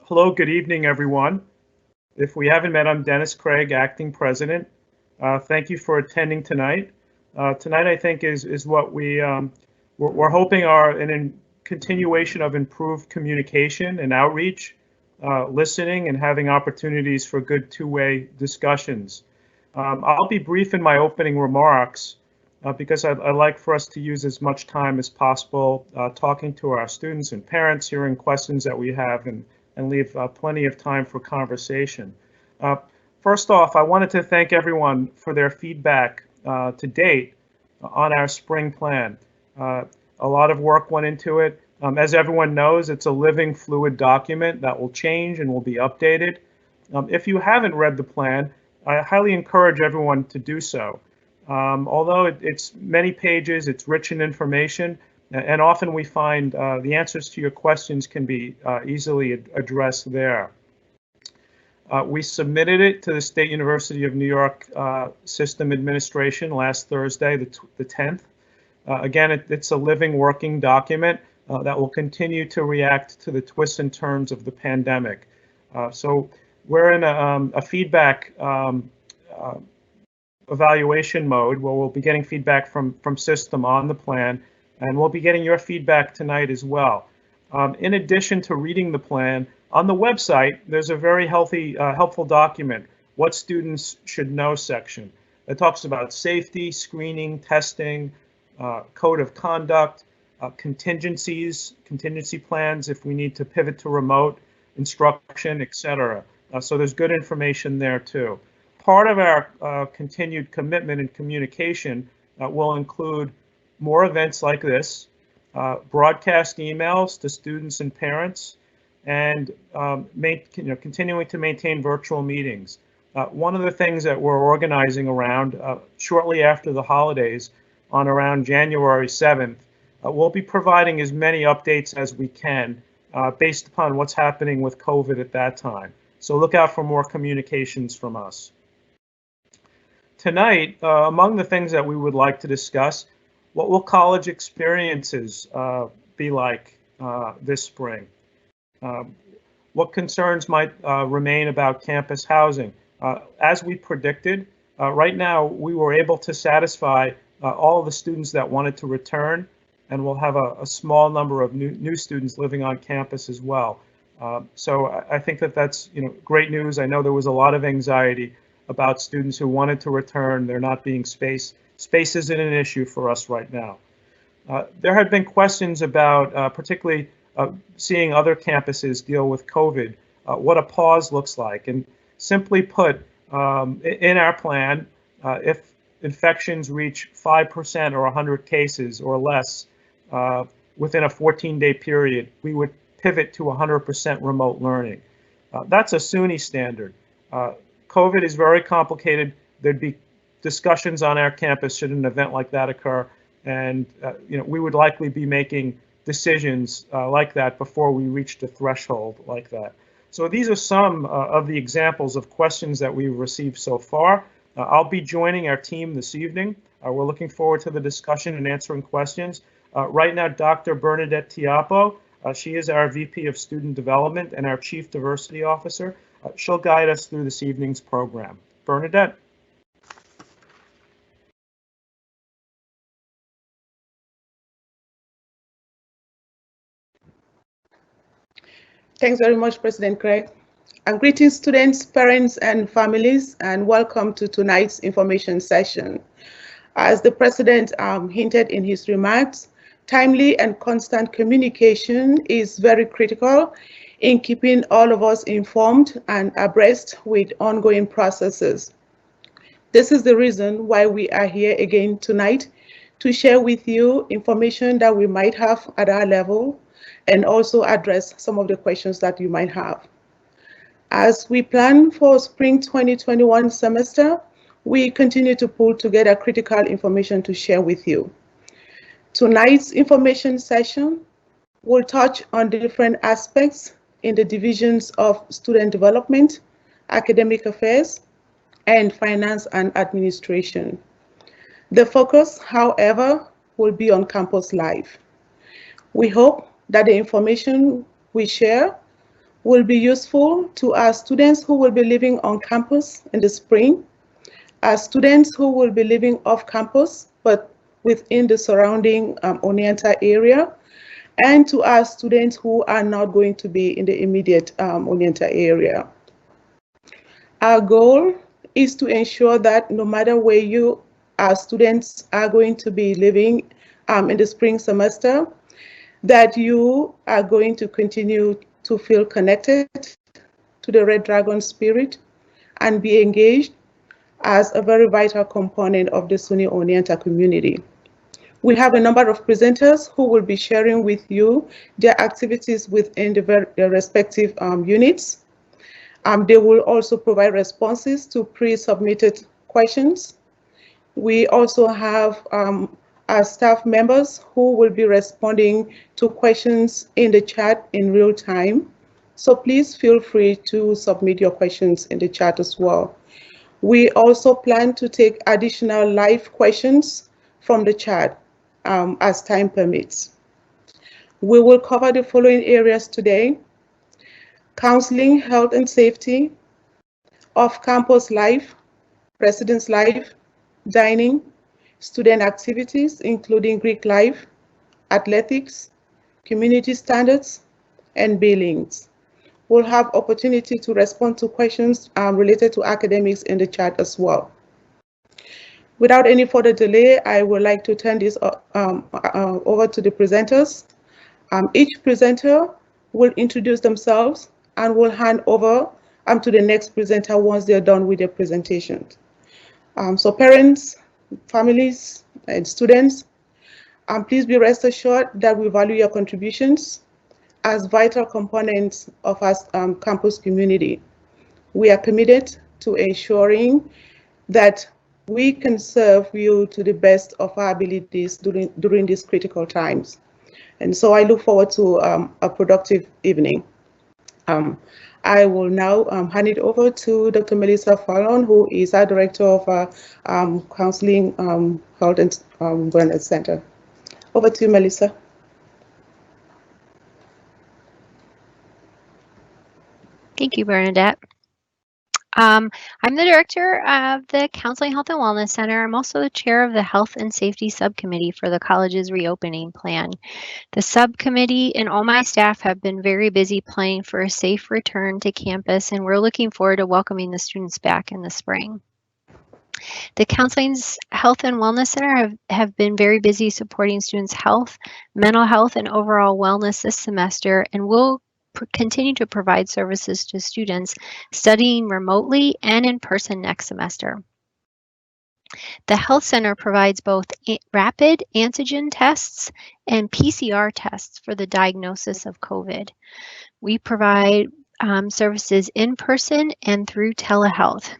Hello, good evening, everyone. If we haven't met, I'm Dennis Craig, acting president. Thank you for attending tonight. Tonight, I think, is what we're hoping are continuation of improved communication and outreach, listening, and having opportunities for good two-way discussions. I'll be brief in my opening remarks because I'd like for us to use as much time as possible talking to our students and parents, hearing questions that we have, and leave plenty of time for conversation. Uh, First off, I wanted to thank everyone for their feedback to date on our spring plan. Uh, a lot of work went into it. As everyone knows, it's a living, fluid document that will change and will be updated. If you haven't read the plan, I highly encourage everyone to do so. Although it's many pages, it's rich in information, and often we find the answers to your questions can be easily addressed there. We submitted it to the State University of New York System Administration last Thursday, the 10th. Again, it's a living, working document that will continue to react to the twists and turns of the pandemic. So we're in a feedback evaluation mode where we'll be getting feedback from system on the plan, and we'll be getting your feedback tonight as well. In addition to reading the plan, on the website, there's a very helpful document, What Students Should Know section. It talks about safety, screening, testing, code of conduct, contingency plans if we need to pivot to remote instruction, etc. So there's good information there too. Part of our continued commitment and communication will include more events like this, broadcast emails to students and parents, and continuing to maintain virtual meetings. One of the things that we're organizing around shortly after the holidays, on around January 7th, we'll be providing as many updates as we can based upon what's happening with COVID at that time. So look out for more communications from us. Tonight, among the things that we would like to discuss, what will college experiences be like this spring? What concerns might remain about campus housing? As we predicted, right now we were able to satisfy all of the students that wanted to return, and we'll have a small number of new students living on campus as well. So I think that's great news. I know there was a lot of anxiety about students who wanted to return. They're not being spaced. Space isn't an issue for us right now. There had been questions about particularly seeing other campuses deal with COVID, what a pause looks like. And simply put, in our plan, if infections reach 5% or 100 cases or less within a 14-day period, we would pivot to 100% remote learning. That's a SUNY standard. COVID is very complicated. There'd be discussions on our campus should an event like that occur, and we would likely be making decisions like that before we reached a threshold like that. So these are some of the examples of questions that we've received so far. I'll be joining our team this evening. We're looking forward to the discussion and answering questions. Right now, Dr. Bernadette Tiapo, she is our VP of Student Development and our Chief Diversity Officer. She'll guide us through this evening's program. Bernadette. Thanks very much, President Craig. And greetings, students, parents, and families, and welcome to tonight's information session. As the President hinted in his remarks, timely and constant communication is very critical in keeping all of us informed and abreast with ongoing processes. This is the reason why we are here again tonight, to share with you information that we might have at our level and also address some of the questions that you might have. As we plan for spring 2021 semester, we continue to pull together critical information to share with you. Tonight's information session will touch on the different aspects in the divisions of student development, academic affairs, and finance and administration. The focus, however, will be on campus life. We hope that the information we share will be useful to our students who will be living on campus in the spring, our students who will be living off campus but within the surrounding Oneonta area, and to our students who are not going to be in the immediate Oneonta area. Our goal is to ensure that no matter where our students are going to be living in the spring semester, that you are going to continue to feel connected to the Red Dragon spirit and be engaged as a very vital component of the SUNY Oneonta community. We have a number of presenters who will be sharing with you their activities within their respective units. They will also provide responses to pre-submitted questions. We also have our staff members who will be responding to questions in the chat in real time. So please feel free to submit your questions in the chat as well. We also plan to take additional live questions from the chat as time permits. We will cover the following areas today: counseling, health and safety, off-campus life, residence life, dining, student activities, including Greek life, athletics, community standards, and billings. We'll have opportunity to respond to questions related to academics in the chat as well. Without any further delay, I would like to turn this over to the presenters. Each presenter will introduce themselves and will hand over to the next presenter once they're done with their presentation. So parents, families, and students, please be rest assured that we value your contributions as vital components of our campus community. We are committed to ensuring that we can serve you to the best of our abilities during these critical times. And so I look forward to a productive evening. I will now hand it over to Dr. Melissa Fallon, who is our Director of Counseling, Health and Wellness Center. Over to you, Melissa. Thank you, Bernadette. I'm the director of the Counseling, Health and Wellness Center. I'm also the chair of the Health and Safety Subcommittee for the college's reopening plan. The subcommittee and all my staff have been very busy planning for a safe return to campus, and we're looking forward to welcoming the students back in the spring. The Counseling's Health and Wellness Center have been very busy supporting students' health, mental health, and overall wellness this semester, and will continue to provide services to students studying remotely and in person next semester. The Health Center provides both rapid antigen tests and PCR tests for the diagnosis of COVID. We provide services in person and through telehealth.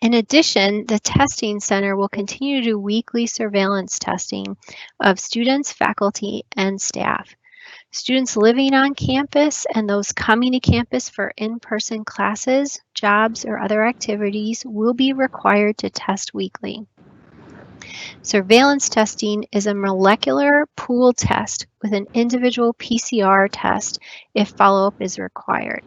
In addition, the testing center will continue to do weekly surveillance testing of students, faculty, and staff. Students living on campus and those coming to campus for in-person classes, jobs, or other activities will be required to test weekly. Surveillance testing is a molecular pool test with an individual PCR test if follow-up is required.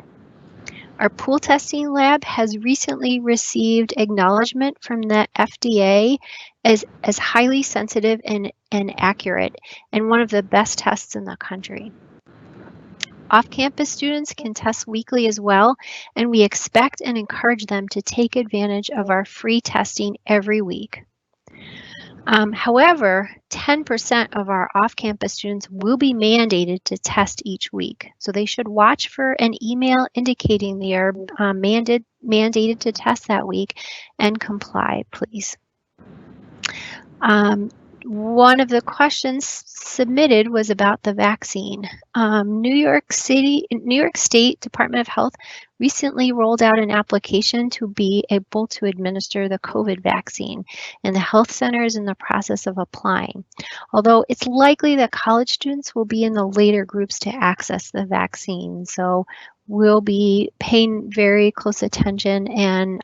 Our pool testing lab has recently received acknowledgement from the FDA as highly sensitive and accurate, and one of the best tests in the country. Off-campus students can test weekly as well, and we expect and encourage them to take advantage of our free testing every week. However, 10% of our off-campus students will be mandated to test each week. So they should watch for an email indicating they are mandated to test that week and comply, please. One of the questions submitted was about the vaccine. New York State Department of Health recently rolled out an application to be able to administer the COVID vaccine, and the health center is in the process of applying. Although it's likely that college students will be in the later groups to access the vaccine, so we'll be paying very close attention and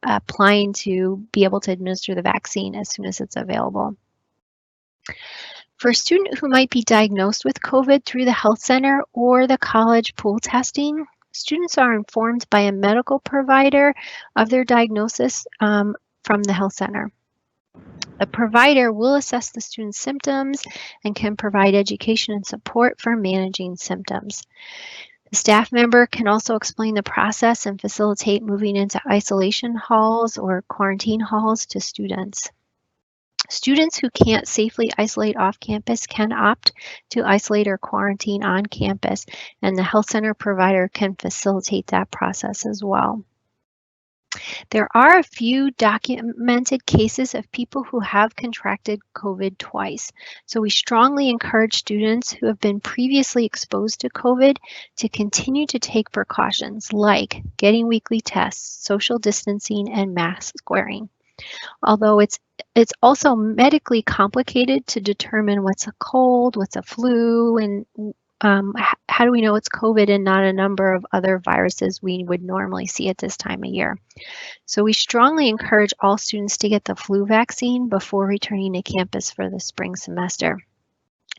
applying to be able to administer the vaccine as soon as it's available. For a student who might be diagnosed with COVID through the health center or the college pool testing, students are informed by a medical provider of their diagnosis from the health center. The provider will assess the student's symptoms and can provide education and support for managing symptoms. The staff member can also explain the process and facilitate moving into isolation halls or quarantine halls to students. Students who can't safely isolate off campus can opt to isolate or quarantine on campus, and the health center provider can facilitate that process as well. There are a few documented cases of people who have contracted COVID twice. So we strongly encourage students who have been previously exposed to COVID to continue to take precautions like getting weekly tests, social distancing, and mask wearing. Although it's also medically complicated to determine what's a cold, what's a flu, and how do we know it's COVID and not a number of other viruses we would normally see at this time of year. So we strongly encourage all students to get the flu vaccine before returning to campus for the spring semester.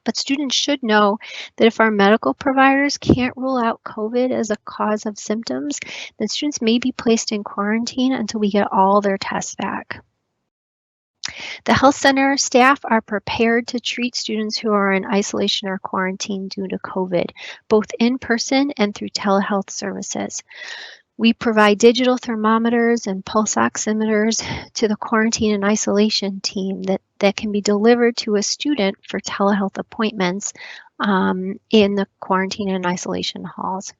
But students should know that if our medical providers can't rule out COVID as a cause of symptoms, then students may be placed in quarantine until we get all their tests back. The health center staff are prepared to treat students who are in isolation or quarantine due to COVID, both in person and through telehealth services. We provide digital thermometers and pulse oximeters to the quarantine and isolation team that can be delivered to a student for telehealth appointments in the quarantine and isolation halls.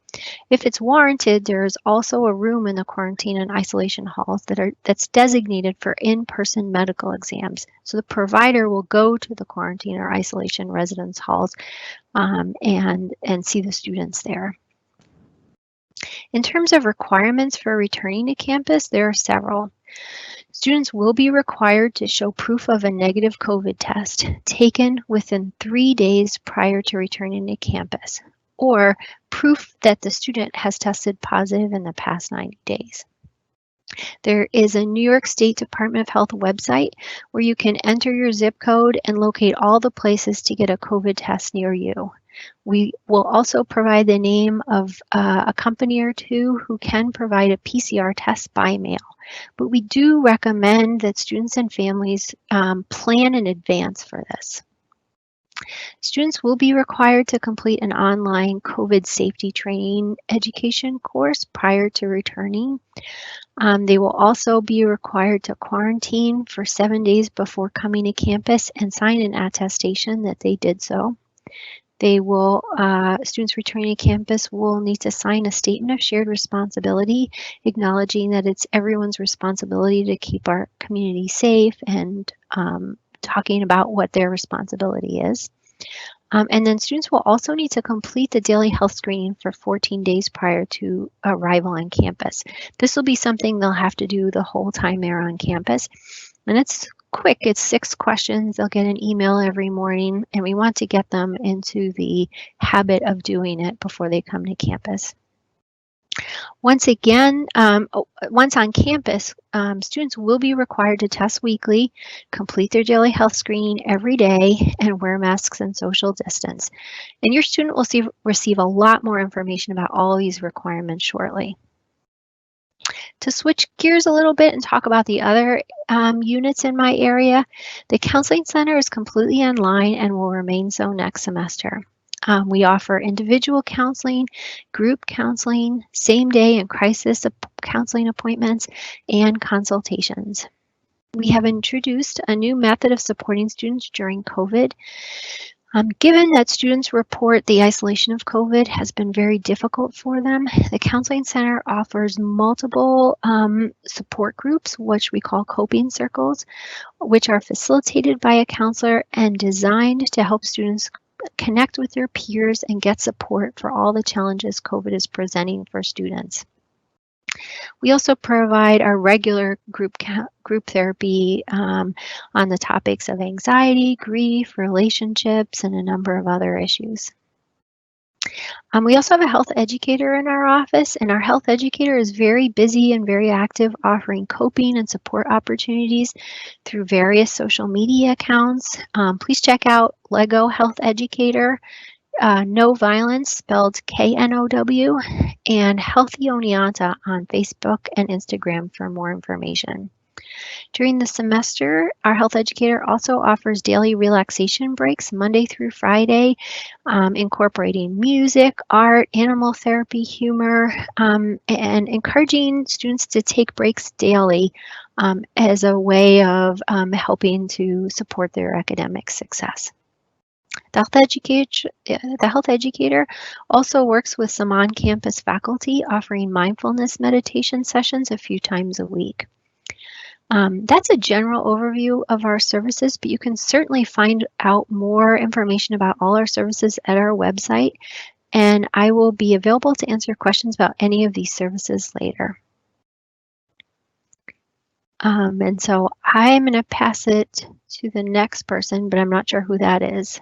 If it's warranted, there is also a room in the quarantine and isolation halls that's designated for in-person medical exams. So the provider will go to the quarantine or isolation residence halls and see the students there. In terms of requirements for returning to campus, there are several. Students will be required to show proof of a negative COVID test taken within 3 days prior to returning to campus, or proof that the student has tested positive in the past 90 days. There is a New York State Department of Health website where you can enter your zip code and locate all the places to get a COVID test near you. We will also provide the name of a company or two who can provide a PCR test by mail. But we do recommend that students and families plan in advance for this. Students will be required to complete an online COVID safety training education course prior to returning. They will also be required to quarantine for 7 days before coming to campus and sign an attestation that they did so. Students returning to campus will need to sign a statement of shared responsibility, acknowledging that it's everyone's responsibility to keep our community safe and talking about what their responsibility is. And then students will also need to complete the daily health screening for 14 days prior to arrival on campus. This will be something they'll have to do the whole time they're on campus. And it's quick, it's 6 questions. They'll get an email every morning, and we want to get them into the habit of doing it before they come to campus. Once again, once on campus, students will be required to test weekly, complete their daily health screening every day, and wear masks and social distance. And your student will receive a lot more information about all of these requirements shortly. To switch gears a little bit and talk about the other units in my area, the Counseling Center is completely online and will remain so next semester. We offer individual counseling, group counseling, same-day and crisis counseling appointments, and consultations. We have introduced a new method of supporting students during COVID. Given that students report the isolation of COVID has been very difficult for them, the Counseling Center offers multiple support groups, which we call coping circles, which are facilitated by a counselor and designed to help students connect with their peers and get support for all the challenges COVID is presenting for students. We also provide our regular group therapy on the topics of anxiety, grief, relationships, and a number of other issues. We also have a health educator in our office, and our health educator is very busy and very active, offering coping and support opportunities through various social media accounts. Please check out Lego Health Educator, No Violence, spelled KNOW, and Healthy Oneonta on Facebook and Instagram for more information. During the semester, our health educator also offers daily relaxation breaks Monday through Friday, incorporating music, art, animal therapy, humor, and encouraging students to take breaks daily as a way of helping to support their academic success. The health educator also works with some on-campus faculty, offering mindfulness meditation sessions a few times a week. That's a general overview of our services, but you can certainly find out more information about all our services at our website, and I will be available to answer questions about any of these services later. And so I'm going to pass it to the next person, but I'm not sure who that is.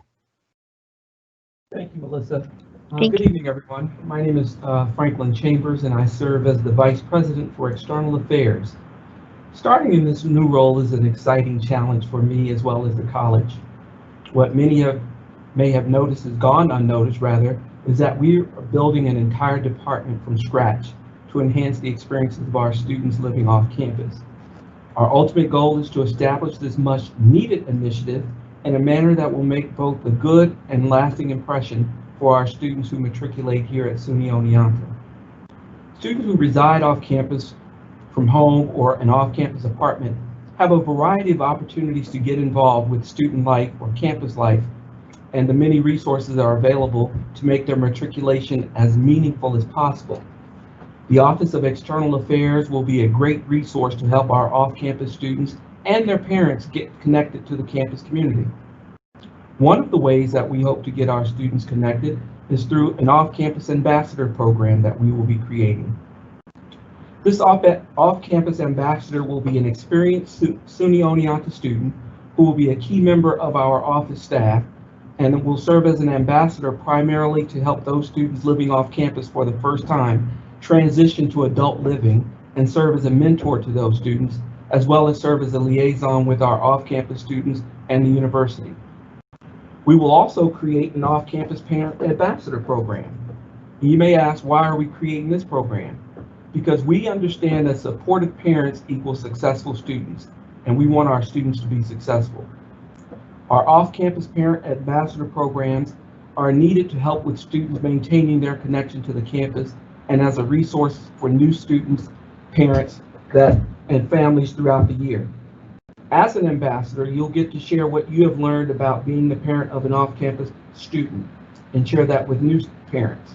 Thank you, Melissa. Thank Good you. evening, everyone. My name is Franklin Chambers, and I serve as the Vice President for External Affairs. Starting in this new role is an exciting challenge for me as well as the college. What many may have noticed has gone unnoticed, rather, is that we are building an entire department from scratch to enhance the experiences of our students living off campus. Our ultimate goal is to establish this much needed initiative in a manner that will make both a good and lasting impression for our students who matriculate here at SUNY Oneonta. Students who reside off campus from home or an off-campus apartment have a variety of opportunities to get involved with student life or campus life, and the many resources are available to make their matriculation as meaningful as possible. The Office of External Affairs will be a great resource to help our off-campus students and their parents get connected to the campus community. One of the ways that we hope to get our students connected is through an off-campus ambassador program that we will be creating. This off-campus ambassador will be an experienced SUNY Oneonta student who will be a key member of our office staff and will serve as an ambassador primarily to help those students living off campus for the first time transition to adult living and serve as a mentor to those students, as well as serve as a liaison with our off-campus students and the university. We will also create an off-campus parent ambassador program. You may ask, why are we creating this program? Because we understand that supportive parents equals successful students, and we want our students to be successful. Our off-campus parent ambassador programs are needed to help with students maintaining their connection to the campus and as a resource for new students, parents, and families throughout the year. As an ambassador, you'll get to share what you have learned about being the parent of an off-campus student and share that with new parents.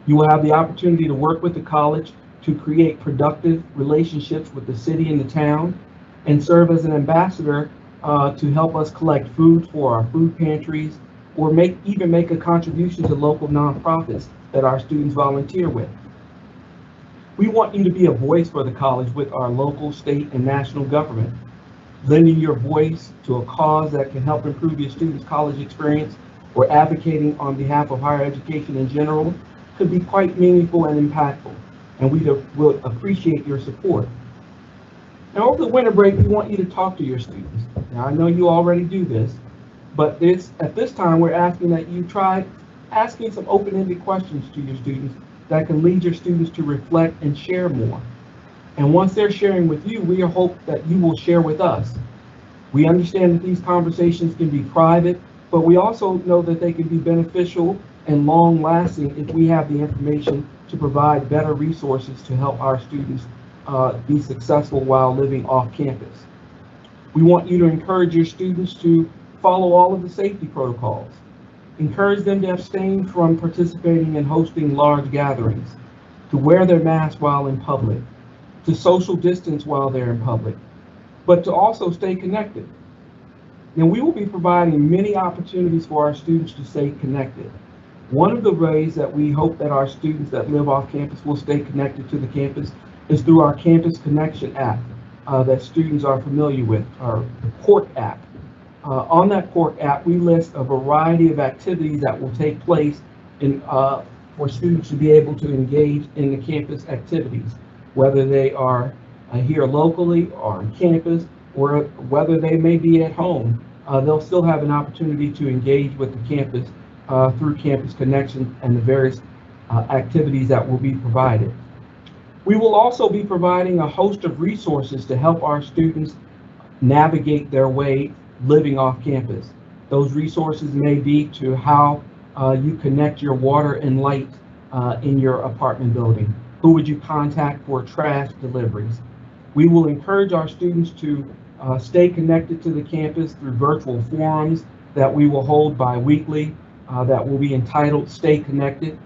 You will have the opportunity to work with the college to create productive relationships with the city and the town and serve as an ambassador to help us collect food for our food pantries or even make a contribution to local nonprofits that our students volunteer with. We want you to be a voice for the college with our local, state, and national government. Lending your voice to a cause that can help improve your students' college experience or advocating on behalf of higher education in general could be quite meaningful and impactful, and we will appreciate your support. Now, over the winter break, we want you to talk to your students. Now, I know you already do this, but at this time, we're asking that you try asking some open-ended questions to your students that can lead your students to reflect and share more. And once they're sharing with you, we hope that you will share with us. We understand that these conversations can be private, but we also know that they can be beneficial and long-lasting if we have the information to provide better resources to help our students be successful while living off campus. We want you to encourage your students to follow all of the safety protocols. Encourage them to abstain from participating in hosting large gatherings, to wear their mask while in public, to social distance while they're in public, but to also stay connected. Now, we will be providing many opportunities for our students to stay connected. One of the ways that we hope that our students that live off campus will stay connected to the campus is through our Campus Connection app that students are familiar with, our CORT app. On that CORT app, we list a variety of activities that will take place for students to be able to engage in the campus activities, whether they are here locally or on campus, or whether they may be at home. They'll still have an opportunity to engage with the campus through Campus Connection and the various activities that will be provided. We will also be providing a host of resources to help our students navigate their way living off campus. Those resources may be to how you connect your water and light in your apartment building. Who would you contact for trash deliveries? We will encourage our students to stay connected to the campus through virtual forums that we will hold bi-weekly that will be entitled Stay Connected.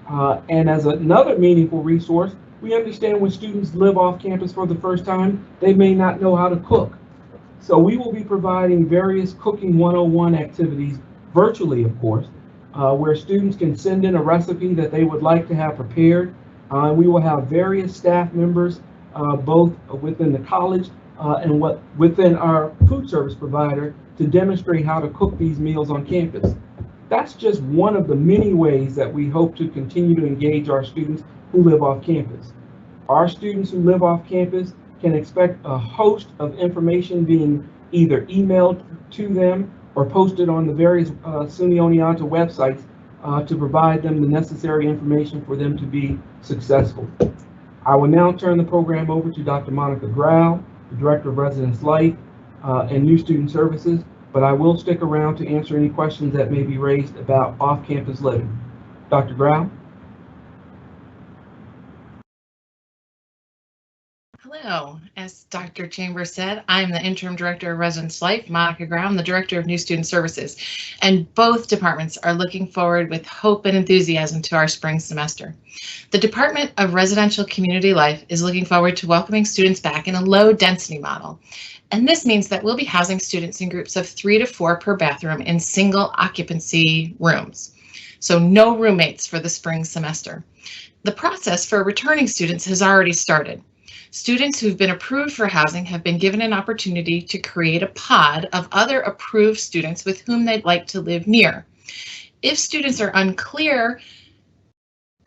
And as another meaningful resource, we understand when students live off campus for the first time, they may not know how to cook. So we will be providing various Cooking 101 activities, virtually of course, where students can send in a recipe that they would like to have prepared. We will have various staff members, both within the college and within our food service provider, to demonstrate how to cook these meals on campus. That's just one of the many ways that we hope to continue to engage our students who live off campus. Our students who live off campus can expect a host of information being either emailed to them or posted on the various SUNY Oneonta websites to provide them the necessary information for them to be successful. I will now turn the program over to Dr. Monica Grau, the Director of Residence Life and New Student Services, but I will stick around to answer any questions that may be raised about off-campus living. Dr. Grau? Hello, as Dr. Chambers said, I'm the Interim Director of Residence Life, Monica Grau. I'm the Director of New Student Services, and both departments are looking forward with hope and enthusiasm to our spring semester. The Department of Residential Community Life is looking forward to welcoming students back in a low density model. And this means that we'll be housing students in groups of 3 to 4 per bathroom in single occupancy rooms. So no roommates for the spring semester. The process for returning students has already started. Students who've been approved for housing have been given an opportunity to create a pod of other approved students with whom they'd like to live near. If students are unclear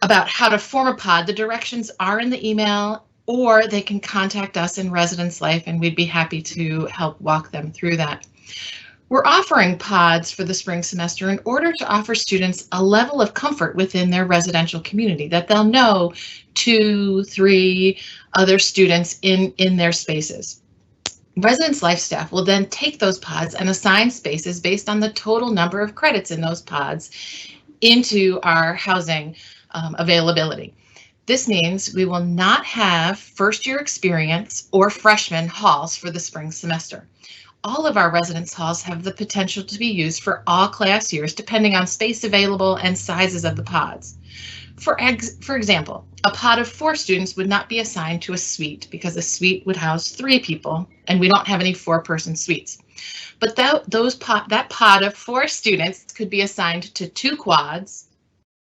about how to form a pod, the directions are in the email, or they can contact us in Residence Life and we'd be happy to help walk them through that. We're offering pods for the spring semester in order to offer students a level of comfort within their residential community, that they'll know 2, 3 other students in their spaces. Residence Life staff will then take those pods and assign spaces based on the total number of credits in those pods into our housing availability. This means we will not have first-year experience or freshman halls for the spring semester. All of our residence halls have the potential to be used for all class years, depending on space available and sizes of the pods. For example, a pod of 4 students would not be assigned to a suite because a suite would house 3 people, and we don't have any 4-person suites. But that pod of 4 students could be assigned to 2 quads,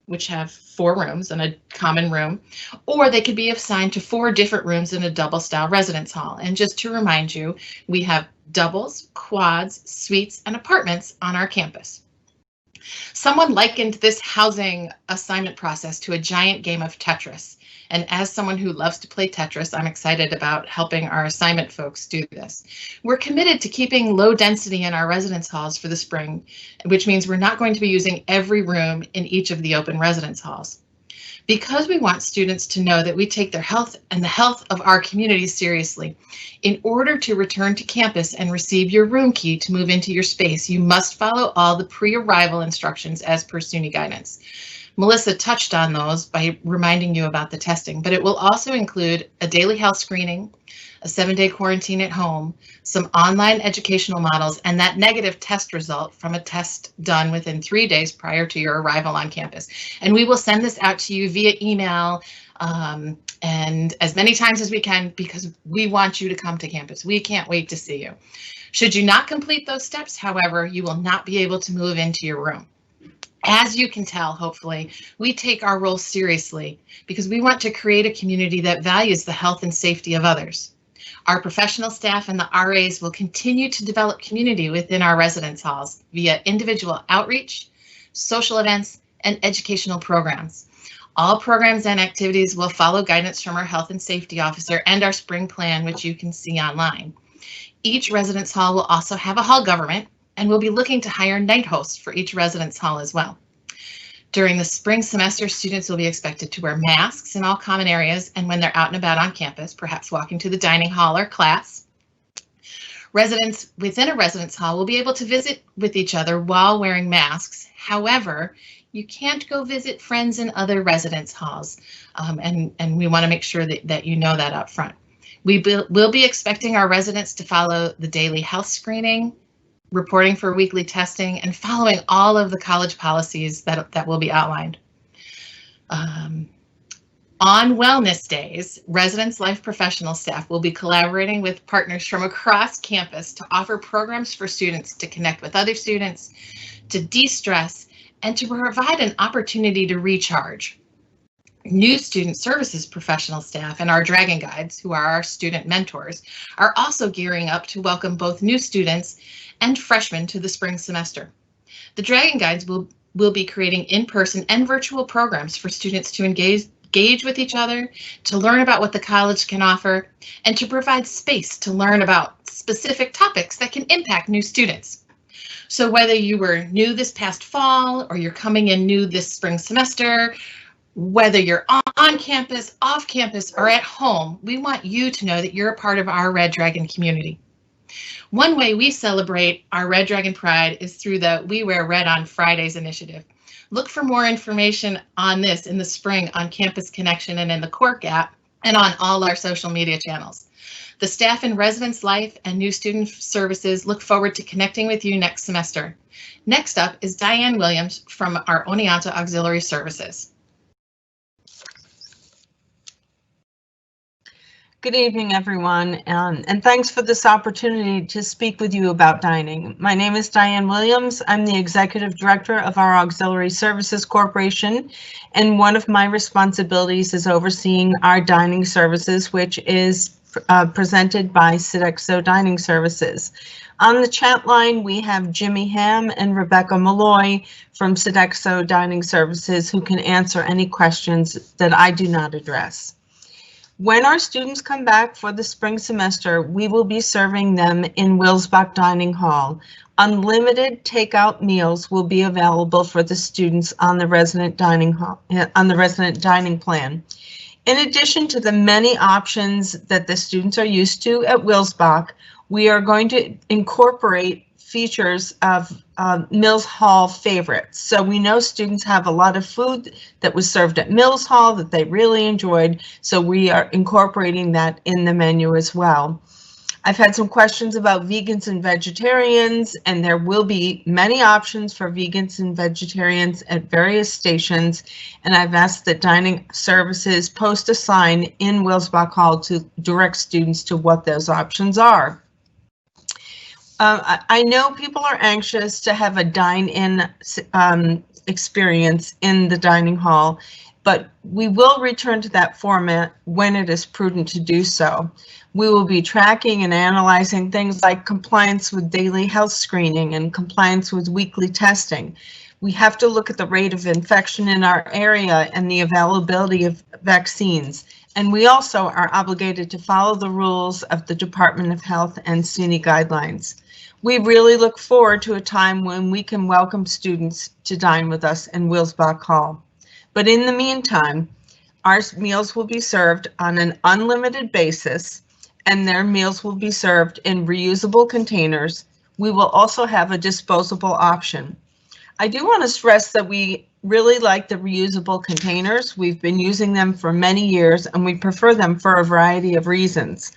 which have 4 rooms and a common room, or they could be assigned to 4 different rooms in a double style residence hall. And just to remind you, we have doubles, quads, suites, and apartments on our campus. Someone likened this housing assignment process to a giant game of Tetris. And as someone who loves to play Tetris, I'm excited about helping our assignment folks do this. We're committed to keeping low density in our residence halls for the spring, which means we're not going to be using every room in each of the open residence halls. Because we want students to know that we take their health and the health of our community seriously, in order to return to campus and receive your room key to move into your space, you must follow all the pre-arrival instructions as per SUNY guidance. Melissa touched on those by reminding you about the testing, but it will also include a daily health screening, a 7-day quarantine at home, some online educational models, and that negative test result from a test done within 3 days prior to your arrival on campus. And we will send this out to you via email and as many times as we can, because we want you to come to campus. We can't wait to see you. Should you not complete those steps, however, you will not be able to move into your room. As you can tell, hopefully, we take our role seriously because we want to create a community that values the health and safety of others. Our professional staff and the RAs will continue to develop community within our residence halls via individual outreach, social events, and educational programs. All programs and activities will follow guidance from our health and safety officer and our spring plan, which you can see online. Each residence hall will also have a hall government, and we'll be looking to hire night hosts for each residence hall as well. During the spring semester, students will be expected to wear masks in all common areas and when they're out and about on campus, perhaps walking to the dining hall or class. Residents within a residence hall will be able to visit with each other while wearing masks. However, you can't go visit friends in other residence halls, and we want to make sure that you know that up front. We'll be expecting our residents to follow the daily health screening, reporting for weekly testing, and following all of the college policies that will be outlined. On wellness days, Residence Life professional staff will be collaborating with partners from across campus to offer programs for students to connect with other students, to de-stress, and to provide an opportunity to recharge. New student services professional staff and our Dragon Guides, who are our student mentors, are also gearing up to welcome both new students and freshmen to the spring semester. The Dragon Guides will be creating in-person and virtual programs for students to engage with each other, to learn about what the college can offer, and to provide space to learn about specific topics that can impact new students. So whether you were new this past fall or you're coming in new this spring semester, whether you're on campus, off campus, or at home, we want you to know that you're a part of our Red Dragon community. One way we celebrate our Red Dragon Pride is through the We Wear Red on Fridays initiative. Look for more information on this in the spring on Campus Connection and in the Cork app and on all our social media channels. The staff in Residence Life and New Student Services look forward to connecting with you next semester. Next up is Diane Williams from our Oneonta Auxiliary Services. Good evening, everyone, and thanks for this opportunity to speak with you about dining. My name is Diane Williams. I'm the Executive Director of our Auxiliary Services Corporation, and one of my responsibilities is overseeing our dining services, which is presented by Sodexo Dining Services. On the chat line, we have Jimmy Ham and Rebecca Malloy from Sodexo Dining Services who can answer any questions that I do not address. When our students come back for the spring semester, we will be serving them in Wilsbach Dining Hall. Unlimited takeout meals will be available for the students on the resident dining plan. In addition to the many options that the students are used to at Wilsbach, we are going to incorporate features of Mills Hall favorites. So we know students have a lot of food that was served at Mills Hall that they really enjoyed, so we are incorporating that in the menu as well. I've had some questions about vegans and vegetarians, and there will be many options for vegans and vegetarians at various stations, and I've asked that Dining Services post a sign in Wilsbach Hall to direct students to what those options are. I know people are anxious to have a dine-in experience in the dining hall, but we will return to that format when it is prudent to do so. We will be tracking and analyzing things like compliance with daily health screening and compliance with weekly testing. We have to look at the rate of infection in our area and the availability of vaccines. And we also are obligated to follow the rules of the Department of Health and SUNY guidelines. We really look forward to a time when we can welcome students to dine with us in Wilsbach Hall. But in the meantime, our meals will be served on an unlimited basis, and their meals will be served in reusable containers. We will also have a disposable option. I do want to stress that we really like the reusable containers. We've been using them for many years, and we prefer them for a variety of reasons.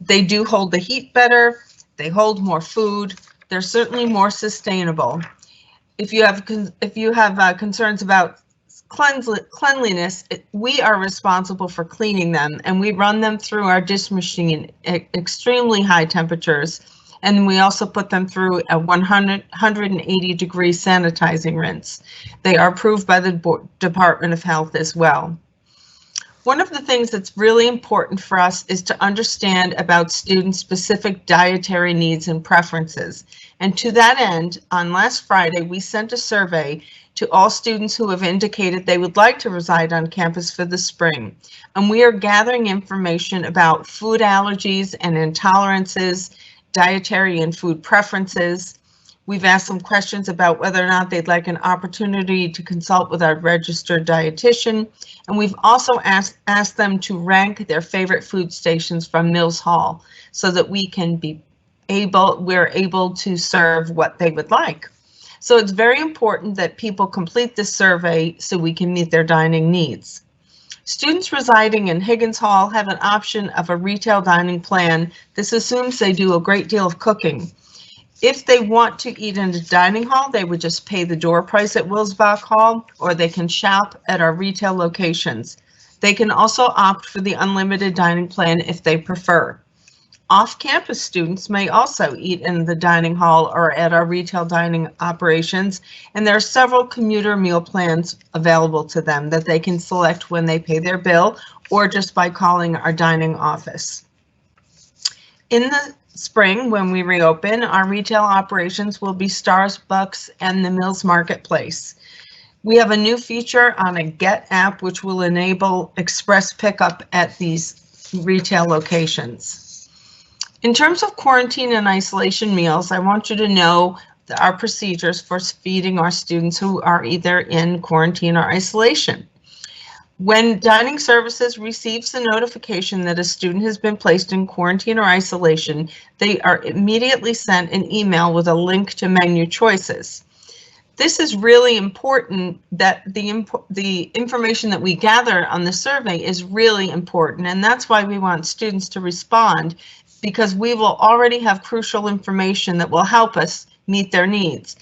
They do hold the heat better. They hold more food. They're certainly more sustainable. If you have concerns about cleanliness, we are responsible for cleaning them, and we run them through our dish machine at extremely high temperatures, and we also put them through a 180-degree sanitizing rinse. They are approved by the Department of Health as well. One of the things that's really important for us is to understand about student-specific dietary needs and preferences. And to that end, on last Friday, we sent a survey to all students who have indicated they would like to reside on campus for the spring. And we are gathering information about food allergies and intolerances, dietary and food preferences. We've asked them questions about whether or not they'd like an opportunity to consult with our registered dietitian. And we've also asked them to rank their favorite food stations from Mills Hall so that we're able to serve what they would like. So it's very important that people complete this survey so we can meet their dining needs. Students residing in Higgins Hall have an option of a retail dining plan. This assumes they do a great deal of cooking. If they want to eat in the dining hall, they would just pay the door price at Wilsbach Hall, or they can shop at our retail locations. They can also opt for the unlimited dining plan if they prefer. Off-campus students may also eat in the dining hall or at our retail dining operations, and there are several commuter meal plans available to them that they can select when they pay their bill or just by calling our dining office. In the spring, when we reopen, our retail operations will be Starbucks and the Mills Marketplace. We have a new feature on a Get app which will enable express pickup at these retail locations. In terms of quarantine and isolation meals, I want you to know our procedures for feeding our students who are either in quarantine or isolation. When Dining Services receives a notification that a student has been placed in quarantine or isolation, they are immediately sent an email with a link to menu choices. This is really important, that the information that we gather on the survey is really important, and that's why we want students to respond, because we will already have crucial information that will help us meet their needs.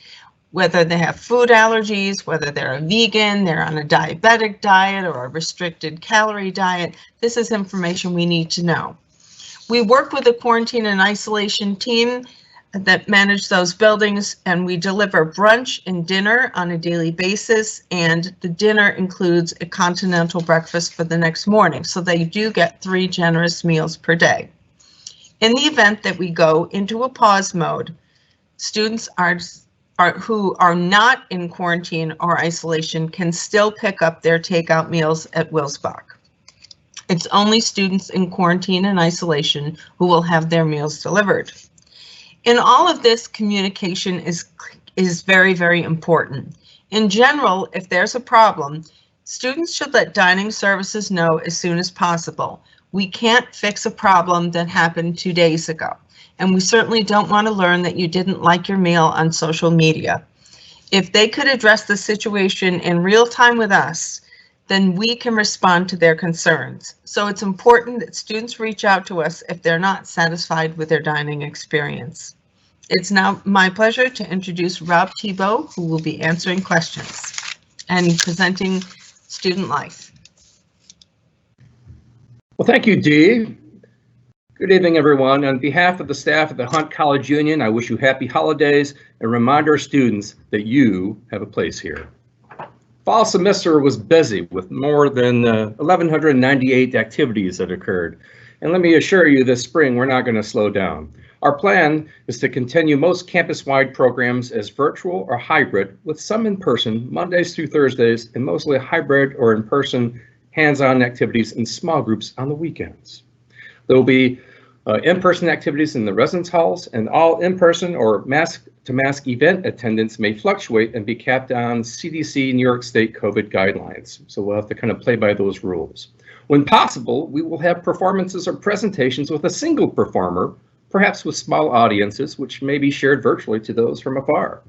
Whether they have food allergies, whether they're a vegan, they're on a diabetic diet or a restricted calorie diet, this is information we need to know. We work with the quarantine and isolation team that manage those buildings, and we deliver brunch and dinner on a daily basis, and the dinner includes a continental breakfast for the next morning, so they do get 3 generous meals per day. In the event that we go into a pause mode, students who are not in quarantine or isolation can still pick up their takeout meals at Wilsbach. It's only students in quarantine and isolation who will have their meals delivered. In all of this, communication is very, very important. In general, if there's a problem, students should let Dining Services know as soon as possible. We can't fix a problem that happened 2 days ago, and we certainly don't want to learn that you didn't like your meal on social media. If they could address the situation in real time with us, then we can respond to their concerns. So it's important that students reach out to us if they're not satisfied with their dining experience. It's now my pleasure to introduce Rob Thibault, who will be answering questions and presenting Student Life. Well, thank you, Dee. Good evening, everyone. On behalf of the staff of the Hunt College Union, I wish you happy holidays and remind our students that you have a place here. Fall semester was busy with more than 1,198 activities that occurred. And let me assure you, this spring, we're not going to slow down. Our plan is to continue most campus-wide programs as virtual or hybrid, with some in person, Mondays through Thursdays, and mostly hybrid or in-person hands-on activities in small groups on the weekends. There will be in-person activities in the residence halls, and all in-person or mask-to-mask event attendance may fluctuate and be capped on CDC New York State COVID guidelines. So we'll have to kind of play by those rules. When possible, we will have performances or presentations with a single performer, perhaps with small audiences, which may be shared virtually to those from afar.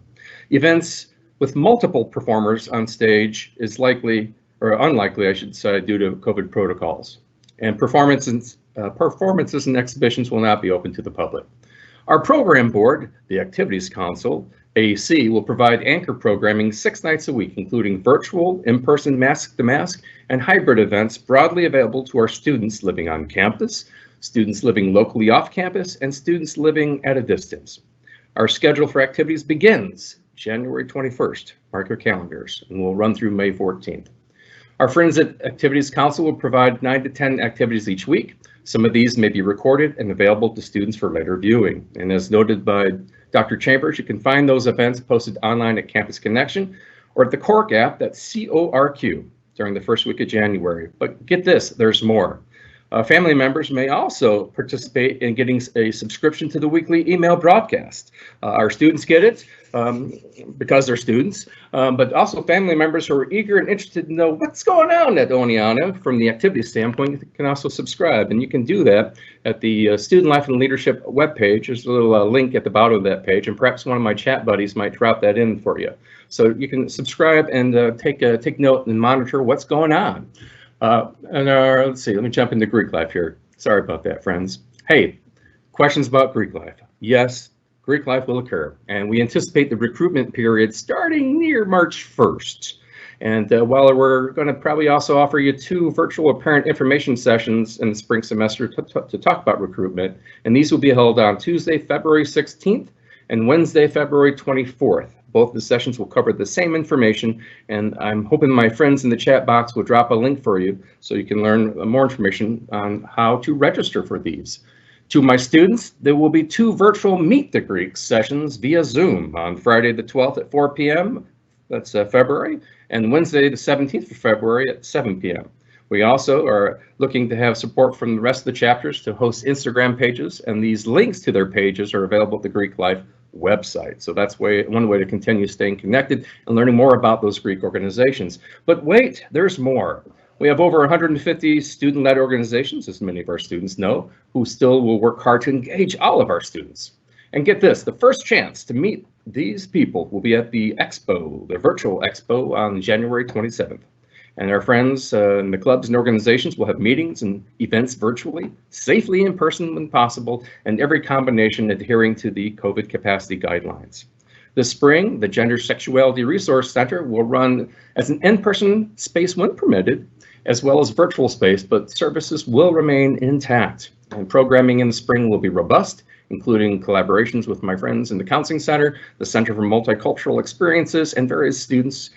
Events with multiple performers on stage is likely, or unlikely, I should say, due to COVID protocols. And performances and exhibitions will not be open to the public. Our program board, the Activities Council, AAC, will provide anchor programming 6 nights a week, including virtual, in-person mask-to-mask, and hybrid events broadly available to our students living on campus, students living locally off campus, and students living at a distance. Our schedule for activities begins January 21st, mark your calendars, and we'll run through May 14th. Our Friends at Activities Council will provide 9 to 10 activities each week. Some of these may be recorded and available to students for later viewing. And as noted by Dr. Chambers, you can find those events posted online at Campus Connection or at the Cork app, that's CORQ, during the first week of January. But get this, there's more. Family members may also participate in getting a subscription to the weekly email broadcast. Our students get it because they're students, but also family members who are eager and interested to know what's going on at Oneonta from the activity standpoint can also subscribe. And you can do that at the Student Life and Leadership webpage. There's a little link at the bottom of that page, and perhaps one of my chat buddies might drop that in for you. So you can subscribe and take note and monitor what's going on. Let's see, let me jump into Greek life here. Sorry about that, friends. Hey, questions about Greek life? Yes, Greek life will occur, and we anticipate the recruitment period starting near March 1st. And while we're going to probably also offer you 2 virtual parent information sessions in the spring semester to talk about recruitment, and these will be held on Tuesday, February 16th and Wednesday, February 24th. Both the sessions will cover the same information, and I'm hoping my friends in the chat box will drop a link for you so you can learn more information on how to register for these. To my students, there will be 2 virtual Meet the Greeks sessions via Zoom on Friday the 12th at 4 p.m., that's February, and Wednesday the 17th of February at 7 p.m. We also are looking to have support from the rest of the chapters to host Instagram pages, and these links to their pages are available at the Greek Life website. So that's one way to continue staying connected and learning more about those Greek organizations. But wait, there's more. We have over 150 student-led organizations, as many of our students know, who still will work hard to engage all of our students. And get this, the first chance to meet these people will be at the expo, the virtual expo, on January 27th. And our friends in the clubs and organizations will have meetings and events virtually, safely in person when possible, and every combination adhering to the COVID capacity guidelines. This spring, the Gender Sexuality Resource Center will run as an in-person space when permitted, as well as virtual space, but services will remain intact. And programming in the spring will be robust, including collaborations with my friends in the Counseling Center, the Center for Multicultural Experiences, and various students,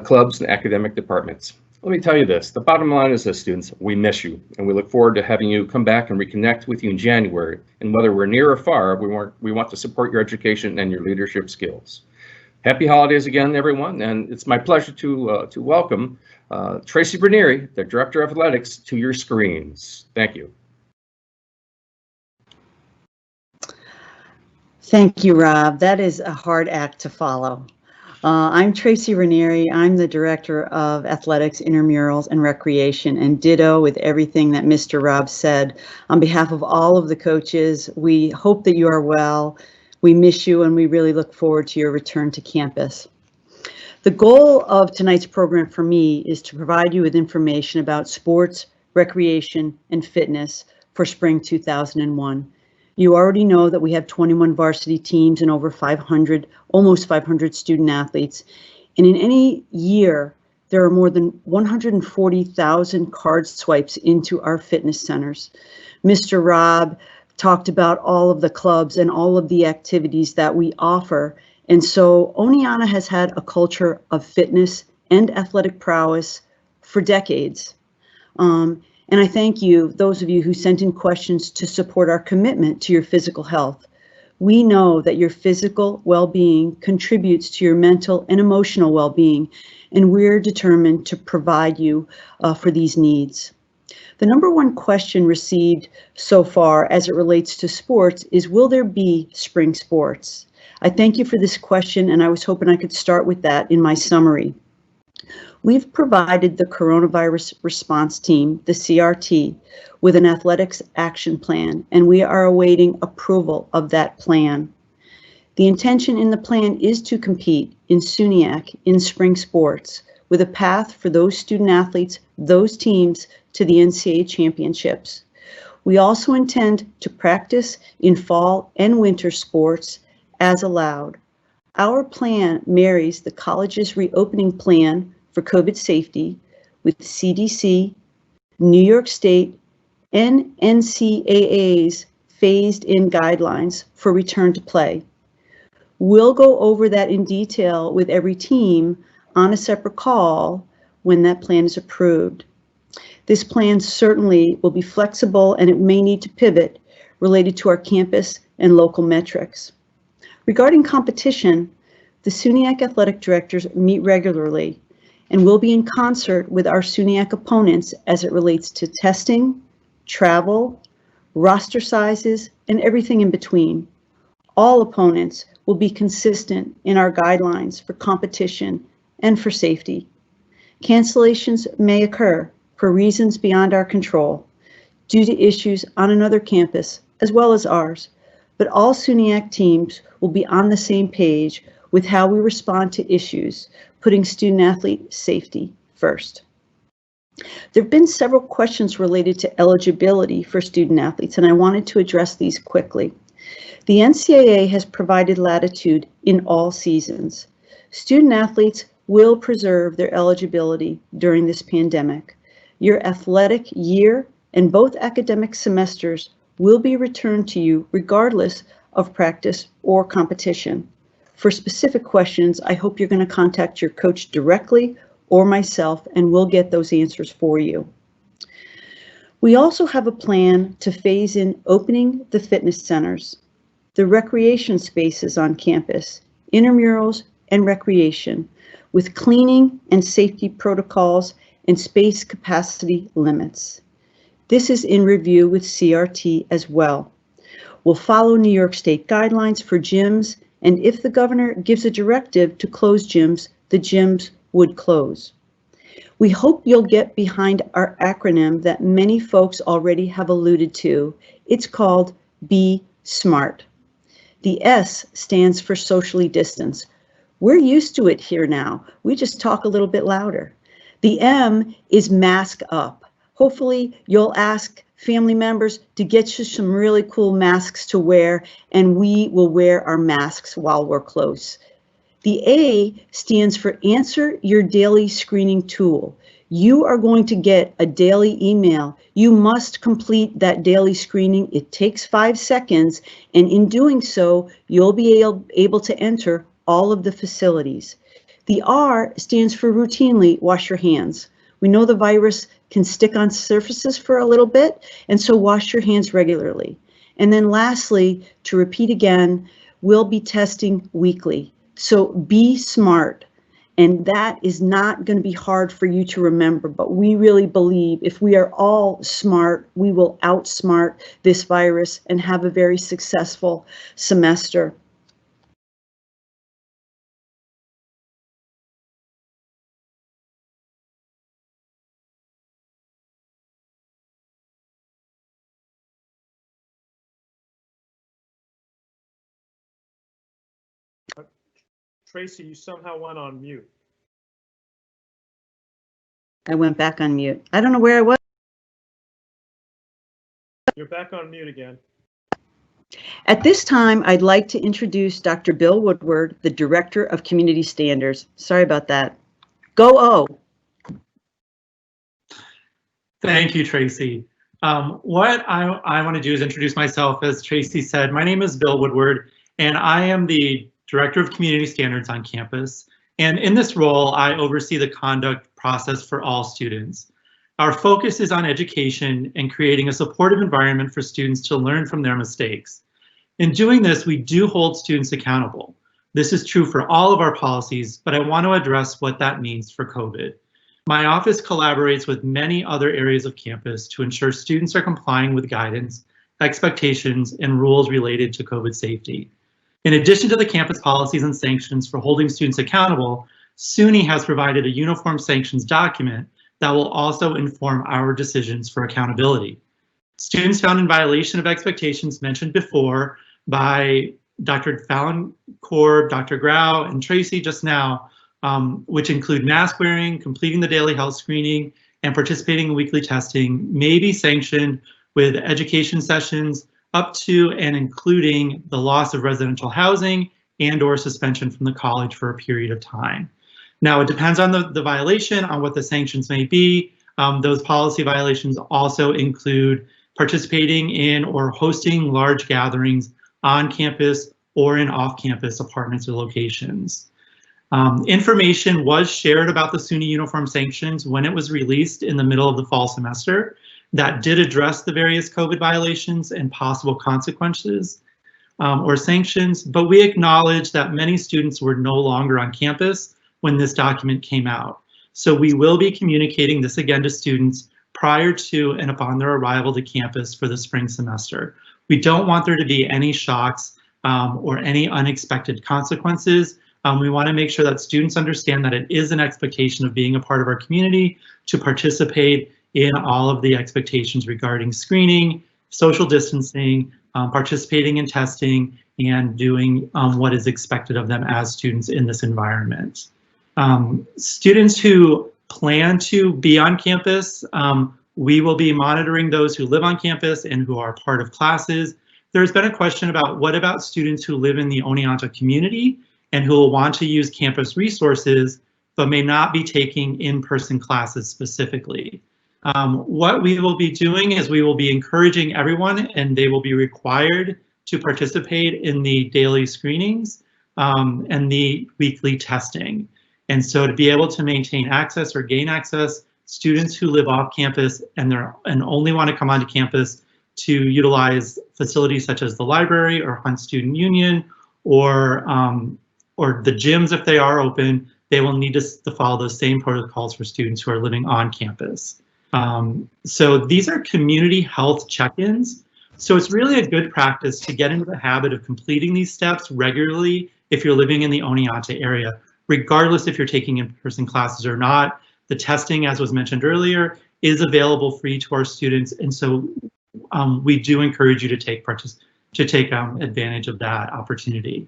clubs, and academic departments. Let me tell you this, the bottom line is this, students, we miss you, and we look forward to having you come back and reconnect with you in January. And whether we're near or far, we want to support your education and your leadership skills. Happy holidays again, everyone, and it's my pleasure to welcome Tracy Ranieri, the Director of Athletics, to your screens. Thank you. Thank you, Rob. That is a hard act to follow. I'm Tracy Ranieri. I'm the Director of Athletics, Intramurals, and Recreation, and ditto with everything that Mr. Rob said. On behalf of all of the coaches, we hope that you are well. We miss you, and we really look forward to your return to campus. The goal of tonight's program for me is to provide you with information about sports, recreation, and fitness for spring 2001. You already know that we have 21 varsity teams and over 500, almost 500 student athletes. And in any year, there are more than 140,000 card swipes into our fitness centers. Mr. Rob talked about all of the clubs and all of the activities that we offer. And so Oneonta has had a culture of fitness and athletic prowess for decades. And I thank you, those of you who sent in questions to support our commitment to your physical health. We know that your physical well-being contributes to your mental and emotional well-being, and we're determined to provide you for these needs. The number one question received so far as it relates to sports is, will there be spring sports? I thank you for this question, and I was hoping I could start with that in my summary. We've provided the Coronavirus Response Team, the CRT, with an athletics action plan, and we are awaiting approval of that plan. The intention in the plan is to compete in SUNYAC in spring sports, with a path for those student athletes, those teams, to the NCAA championships. We also intend to practice in fall and winter sports as allowed. Our plan marries the college's reopening plan for COVID safety with CDC, New York State, and NCAA's phased-in guidelines for return to play. We'll go over that in detail with every team on a separate call when that plan is approved. This plan certainly will be flexible and it may need to pivot related to our campus and local metrics. Regarding competition, the SUNYAC athletic directors meet regularly and will be in concert with our SUNYAC opponents as it relates to testing, travel, roster sizes, and everything in between. All opponents will be consistent in our guidelines for competition and for safety. Cancellations may occur for reasons beyond our control due to issues on another campus as well as ours, but all SUNYAC teams will be on the same page with how we respond to issues, putting student-athlete safety first. There have been several questions related to eligibility for student-athletes, and I wanted to address these quickly. The NCAA has provided latitude in all seasons. Student-athletes will preserve their eligibility during this pandemic. Your athletic year and both academic semesters will be returned to you regardless of practice or competition. For specific questions, I hope you're going to contact your coach directly or myself, and we'll get those answers for you. We also have a plan to phase in opening the fitness centers, the recreation spaces on campus, intramurals, and recreation, with cleaning and safety protocols and space capacity limits. This is in review with CRT as well. We'll follow New York State guidelines for gyms, and if the governor gives a directive to close gyms, the gyms would close. We hope you'll get behind our acronym that many folks already have alluded to. It's called Be Smart. The S stands for socially distance. We're used to it here now. We just talk a little bit louder. The M is mask up. Hopefully you'll ask family members to get you some really cool masks to wear, and we will wear our masks while we're close. The A stands for Answer Your Daily Screening Tool. You are going to get a daily email. You must complete that daily screening. It takes 5 seconds, and in doing so, you'll be able to enter all of the facilities. The R stands for routinely wash your hands. We know the virus can stick on surfaces for a little bit, and so wash your hands regularly. And then lastly, to repeat again, we'll be testing weekly. So be smart. And that is not going to be hard for you to remember, but we really believe if we are all smart, we will outsmart this virus and have a very successful semester. Tracy, you somehow went on mute. I went back on mute. I don't know where I was. You're back on mute again. At this time, I'd like to introduce Dr. Bill Woodward, the Director of Community Standards. Sorry about that. Go O. Thank you, Tracy. What I want to do is introduce myself. As Tracy said, my name is Bill Woodward, and I am the Director of Community Standards on campus. And in this role, I oversee the conduct process for all students. Our focus is on education and creating a supportive environment for students to learn from their mistakes. In doing this, we do hold students accountable. This is true for all of our policies, but I want to address what that means for COVID. My office collaborates with many other areas of campus to ensure students are complying with guidance, expectations, and rules related to COVID safety. In addition to the campus policies and sanctions for holding students accountable, SUNY has provided a uniform sanctions document that will also inform our decisions for accountability. Students found in violation of expectations mentioned before by Dr. Fallon Korb, Dr. Grau, and Tracy just now, which include mask wearing, completing the daily health screening, and participating in weekly testing, may be sanctioned with education sessions up to and including the loss of residential housing and/or suspension from the college for a period of time. Now, it depends on the violation, on what the sanctions may be. Those policy violations also include participating in or hosting large gatherings on campus or in off-campus apartments or locations. Information was shared about the SUNY uniform sanctions when it was released in the middle of the fall semester that did address the various COVID violations and possible consequences or sanctions, but we acknowledge that many students were no longer on campus when this document came out. So we will be communicating this again to students prior to and upon their arrival to campus for the spring semester. We don't want there to be any shocks or any unexpected consequences. We want to make sure that students understand that it is an expectation of being a part of our community to participate in all of the expectations regarding screening, social distancing, participating in testing, and doing what is expected of them as students in this environment. Students who plan to be on campus, we will be monitoring those who live on campus and who are part of classes. There's been a question about what about students who live in the Oneonta community and who will want to use campus resources, but may not be taking in-person classes specifically. What we will be doing is we will be encouraging everyone, and they will be required to participate in the daily screenings and the weekly testing. And so to be able to maintain access or gain access, students who live off campus and only want to come onto campus to utilize facilities such as the library or Hunt Student Union or the gyms if they are open, they will need to follow those same protocols for students who are living on campus. So these are community health check-ins. So it's really a good practice to get into the habit of completing these steps regularly if you're living in the Oneonta area, regardless if you're taking in-person classes or not. The testing, as was mentioned earlier, is available free to our students, and so we do encourage you to take advantage of that opportunity.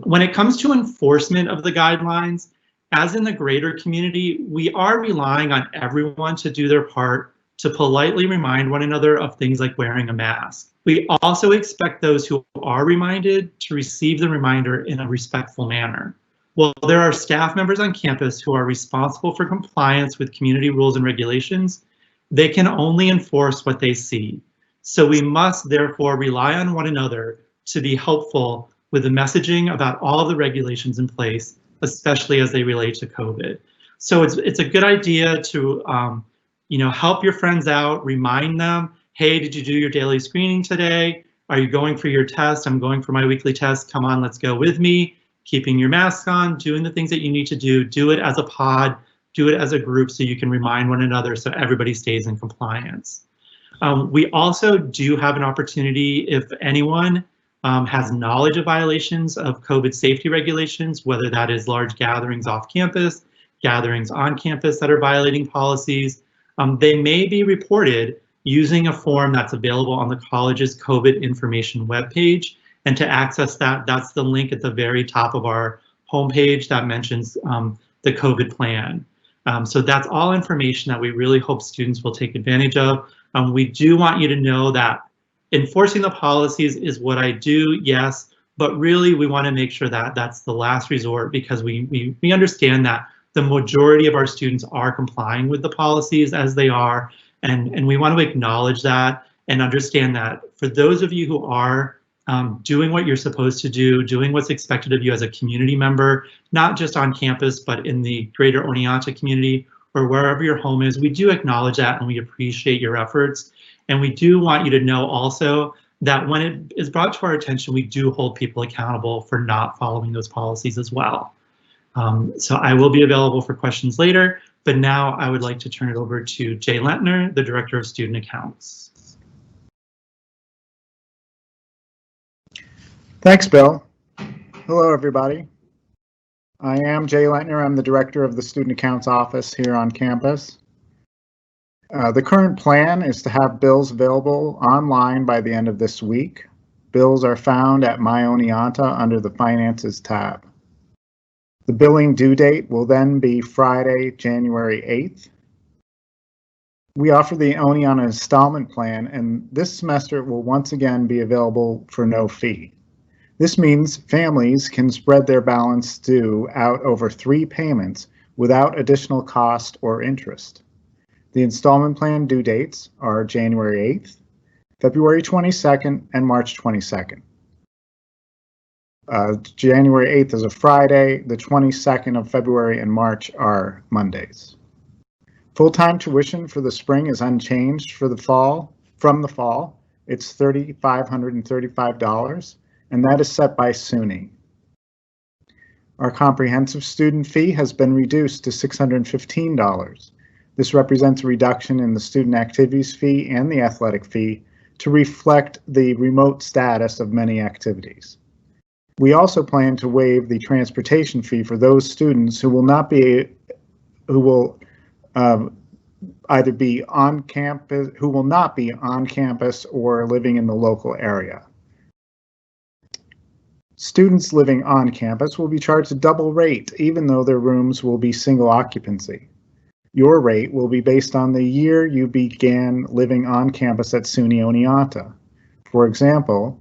When it comes to enforcement of the guidelines, as in the greater community, we are relying on everyone to do their part to politely remind one another of things like wearing a mask. We also expect those who are reminded to receive the reminder in a respectful manner. While there are staff members on campus who are responsible for compliance with community rules and regulations, they can only enforce what they see. So we must therefore rely on one another to be helpful with the messaging about all of the regulations in place, especially as they relate to COVID. So it's a good idea to help your friends out, remind them, hey, did you do your daily screening today? Are you going for your test? I'm going for my weekly test. Come on, let's go with me. Keeping your mask on, doing the things that you need to do it as a pod, do it as a group so you can remind one another so everybody stays in compliance. We also do have an opportunity if anyone has knowledge of violations of COVID safety regulations, whether that is large gatherings off campus, gatherings on campus that are violating policies, they may be reported using a form that's available on the college's COVID information webpage. And to access that, that's the link at the very top of our homepage that mentions the COVID plan. So that's all information that we really hope students will take advantage of. We do want you to know that enforcing the policies is what I do, yes, but really we want to make sure that that's the last resort because we understand that the majority of our students are complying with the policies as they are, and we want to acknowledge that and understand that for those of you who are doing what you're supposed to do, doing what's expected of you as a community member, not just on campus, but in the greater Oneonta community or wherever your home is, we do acknowledge that and we appreciate your efforts. And we do want you to know also that when it is brought to our attention, we do hold people accountable for not following those policies as well. So I will be available for questions later, but now I would like to turn it over to Jay Lentner, the Director of Student Accounts. Thanks, Bill. Hello, everybody. I am Jay Lentner. I'm the Director of the Student Accounts Office here on campus. The current plan is to have bills available online by the end of this week. Bills are found at My Oneonta under the Finances tab. The billing due date will then be Friday, January 8th. We offer the Oneonta installment plan, and this semester it will once again be available for no fee. This means families can spread their balance due out over 3 payments without additional cost or interest. The installment plan due dates are January 8th, February 22nd, and March 22nd. January 8th is a Friday. The 22nd of February and March are Mondays. Full-time tuition for the spring is unchanged for the fall. From the fall, it's $3,535, and that is set by SUNY. Our comprehensive student fee has been reduced to $615. This represents a reduction in the student activities fee and the athletic fee to reflect the remote status of many activities. We also plan to waive the transportation fee for those students who will either be on campus, who will not be on campus or living in the local area. Students living on campus will be charged a double rate, even though their rooms will be single occupancy. Your rate will be based on the year you began living on campus at SUNY Oneonta. For example,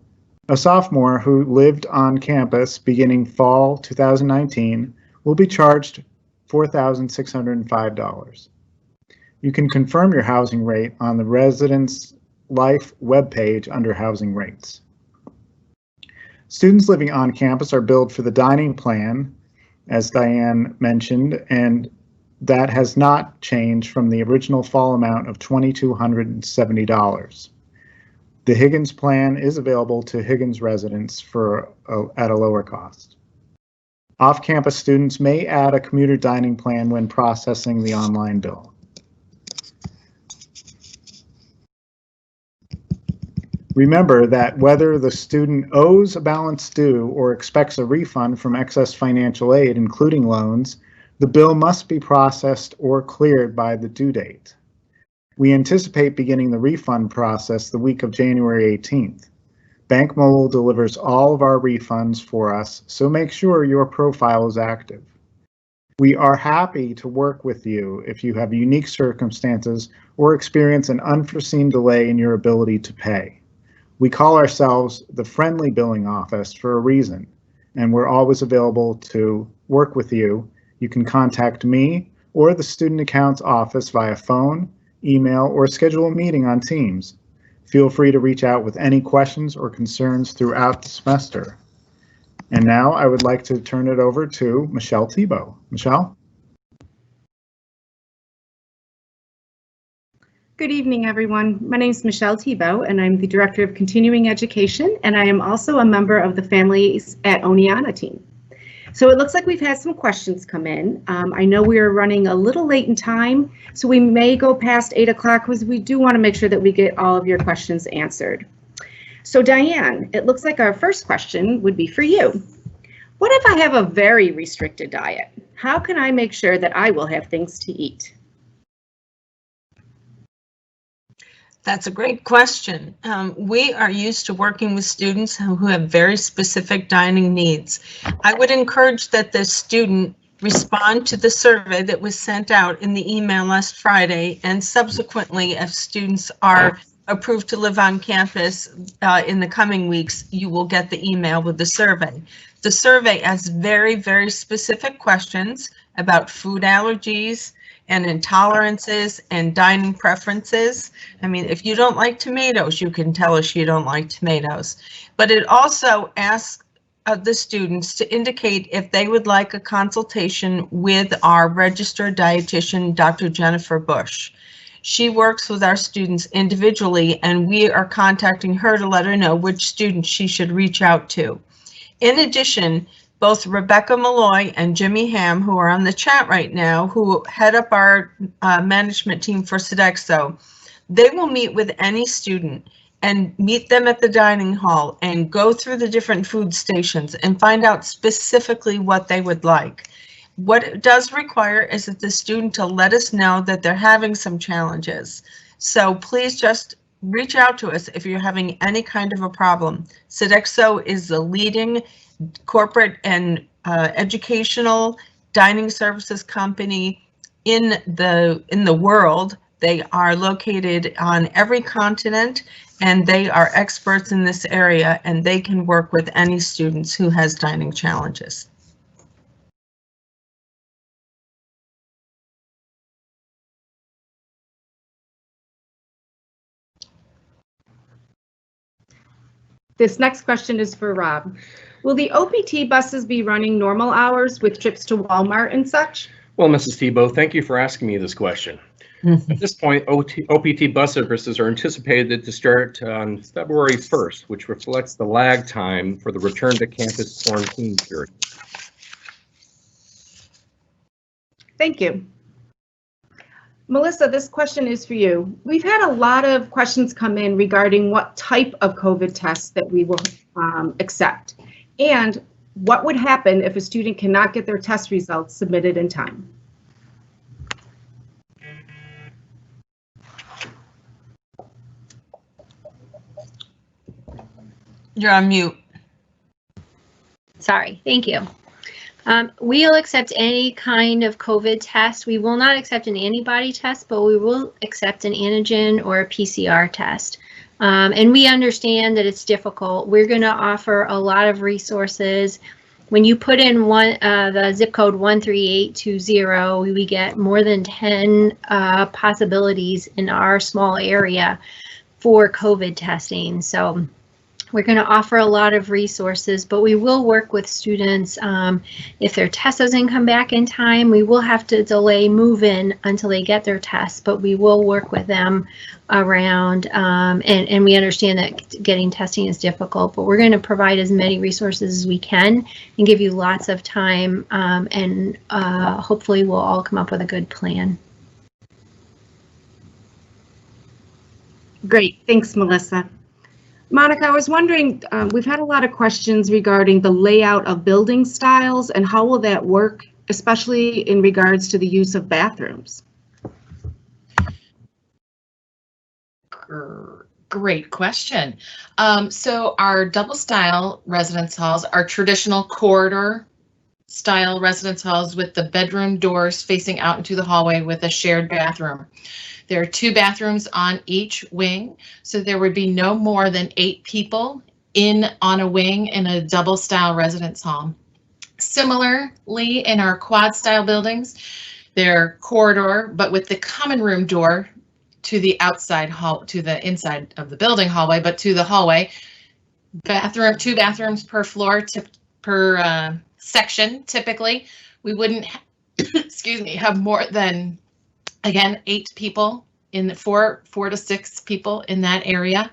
a sophomore who lived on campus beginning fall 2019 will be charged $4,605. You can confirm your housing rate on the Residence Life webpage under Housing Rates. Students living on campus are billed for the dining plan, as Diane mentioned, and that has not changed from the original fall amount of $2,270. The Higgins plan is available to Higgins residents at a lower cost. Off-campus students may add a commuter dining plan when processing the online bill. Remember that whether the student owes a balance due or expects a refund from excess financial aid, including loans, the bill must be processed or cleared by the due date. We anticipate beginning the refund process the week of January 18th. BankMobile delivers all of our refunds for us, so make sure your profile is active. We are happy to work with you if you have unique circumstances or experience an unforeseen delay in your ability to pay. We call ourselves the Friendly Billing Office for a reason, and we're always available to work with you. You can contact me or the Student Accounts Office via phone, email, or schedule a meeting on Teams. Feel free to reach out with any questions or concerns throughout the semester. And now I would like to turn it over to Michelle Thibault. Michelle? Good evening, everyone. My name is Michelle Thibault, and I'm the Director of Continuing Education, and I am also a member of the Families at Oneonta team. So it looks like we've had some questions come in. I know we are running a little late in time, so we may go past 8 o'clock because we do want to make sure that we get all of your questions answered. So Diane, it looks like our first question would be for you. What if I have a very restricted diet? How can I make sure that I will have things to eat? That's a great question. We are used to working with students who have very specific dining needs. I would encourage that the student respond to the survey that was sent out in the email last Friday, and subsequently, if students are approved to live on campus in the coming weeks, you will get the email with the survey. The survey asks very, very specific questions about food allergies and intolerances and dining preferences. I mean, if you don't like tomatoes, you can tell us you don't like tomatoes. But it also asks the students to indicate if they would like a consultation with our registered dietitian, Dr. Jennifer Bush. She works with our students individually, and we are contacting her to let her know which students she should reach out to. In addition, both Rebecca Malloy and Jimmy Ham, who are on the chat right now, who head up our management team for Sodexo, they will meet with any student and meet them at the dining hall and go through the different food stations and find out specifically what they would like. What it does require is that the student to let us know that they're having some challenges. So please just reach out to us if you're having any kind of a problem. Sodexo is the leading corporate and educational dining services company in the world. They are located on every continent, and they are experts in this area, and they can work with any students who has dining challenges. This next question is for Rob. Will the OPT buses be running normal hours with trips to Walmart and such? Well, Mrs. Tebow, thank you for asking me this question. At this point, OPT bus services are anticipated to start on February 1st, which reflects the lag time for the return to campus quarantine period. Thank you. Melissa, this question is for you. We've had a lot of questions come in regarding what type of COVID tests that we will accept, and what would happen if a student cannot get their test results submitted in time. You're on mute. Sorry, thank you. We'll accept any kind of COVID test. We will not accept an antibody test, but we will accept an antigen or a PCR test. And we understand that it's difficult. We're going to offer a lot of resources. When you put in the zip code 13820, we get more than 10 possibilities in our small area for COVID testing. So we're going to offer a lot of resources, but we will work with students. If their test doesn't come back in time, we will have to delay move-in until they get their test, but we will work with them around, and we understand that getting testing is difficult, but we're going to provide as many resources as we can and give you lots of time, and hopefully we'll all come up with a good plan. Great, thanks, Melissa. Monica, I was wondering, we've had a lot of questions regarding the layout of building styles and how will that work, especially in regards to the use of bathrooms? Great question. So our double style residence halls are traditional corridor style residence halls with the bedroom doors facing out into the hallway with a shared bathroom. There are 2 bathrooms on each wing, so there would be no more than 8 people on a wing in a double style residence hall. Similarly, in our quad style buildings, they're corridor, but with the common room door to the outside hall, to the inside of the building hallway, but to the hallway. 2 bathrooms per floor, per section. Typically, we wouldn't, excuse me, have more than, again, 8 people in the 4 to 6 people in that area.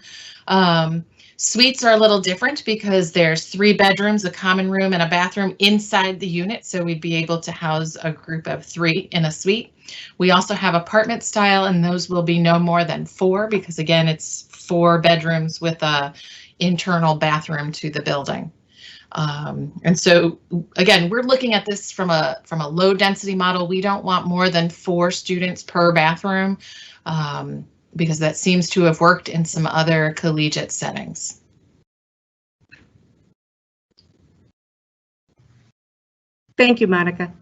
Suites are a little different because there's 3 bedrooms, a common room, and a bathroom inside the unit. So we'd be able to house a group of 3 in a suite. We also have apartment style, and those will be no more than 4 because, again, it's 4 bedrooms with a internal bathroom to the building. And so, again, we're looking at this from a low density model. We don't want more than 4 students per bathroom because that seems to have worked in some other collegiate settings. Thank you, Monica.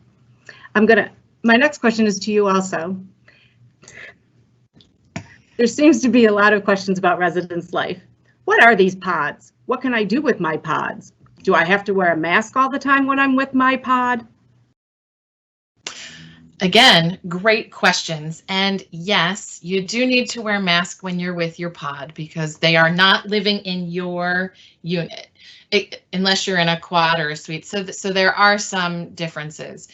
My next question is to you also. There seems to be a lot of questions about residence life. What are these pods? What can I do with my pods? Do I have to wear a mask all the time when I'm with my pod? Again, great questions. And yes, you do need to wear a mask when you're with your pod because they are not living in your unit, unless you're in a quad or a suite. So there are some differences.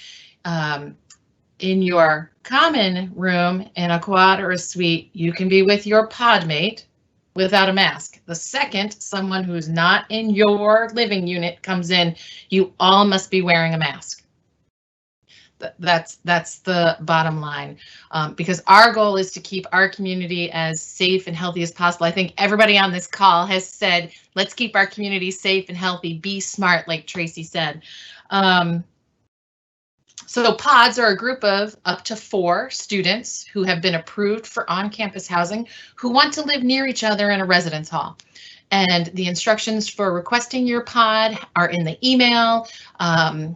In your common room, in a quad or a suite, you can be with your pod mate without a mask. The second someone who's not in your living unit comes in, you all must be wearing a mask. That's the bottom line, because our goal is to keep our community as safe and healthy as possible. I think everybody on this call has said, let's keep our community safe and healthy, be smart, like Tracy said. So pods are a group of up to 4 students who have been approved for on-campus housing who want to live near each other in a residence hall. And the instructions for requesting your pod are in the email.